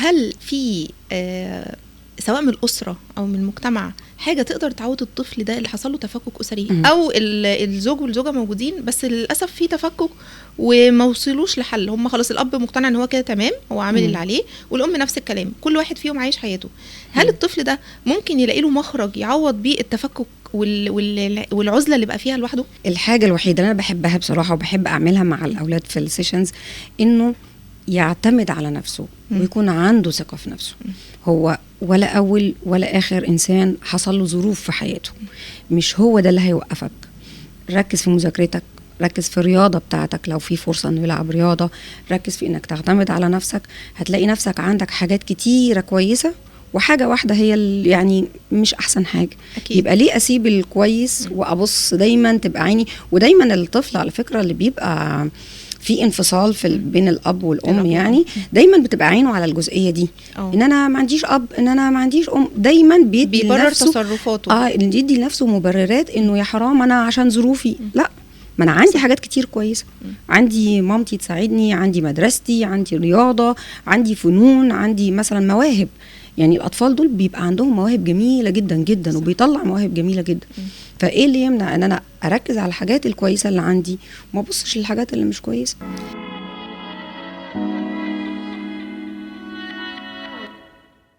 هل في سواء من الأسرة أو من المجتمع حاجة تقدر تعود الطفل ده اللي حصل له تفكك أسري، أو الزوج والزوجة موجودين بس للأسف في تفكك وما وصلوش لحل، هم خلاص الأب مقتنع إن هو كده تمام، هو عامل اللي عليه، والأم نفس الكلام، كل واحد فيهم عايش حياته. هل الطفل ده ممكن يلاقي له مخرج يعوض بيه التفكك والعزلة اللي بقى فيها لوحده؟ الحاجة الوحيدة اللي أنا بحبها بصراحة وبحب أعملها مع الأولاد في السيشنز إنه يعتمد على نفسه ويكون عنده ثقة في نفسه. هو ولا أول ولا آخر إنسان حصل له ظروف في حياته، مش هو ده اللي هيوقفك. ركز في مذاكرتك، ركز في الرياضة بتاعتك لو في فرصة انه يلعب رياضة، ركز في انك تعتمد على نفسك، هتلاقي نفسك عندك حاجات كتيرة كويسة وحاجة واحدة هي يعني مش أحسن حاجة. أكيد. يبقى ليه أسيب الكويس وأبص دايما تبقى عيني. ودايما الطفل على فكرة اللي بيبقى في انفصال بين الاب والام يعني دايما بتبقى عينه على الجزئيه دي. ان انا ما عنديش اب، ان انا ما عنديش ام، دايما بيبرر تصرفاته، يدي لنفسه مبررات انه يا حرام انا عشان ظروفي. لا، ما انا عندي حاجات كتير كويسه، عندي مامتي تساعدني، عندي مدرستي، عندي رياضه، عندي فنون، عندي مثلا مواهب. يعني الاطفال دول بيبقى عندهم مواهب جميله جدا جدا وبيطلع مواهب جميله جدا. فايه اللي يمنع ان انا اركز على الحاجات الكويسه اللي عندي وما ابصش للحاجات اللي مش كويسه؟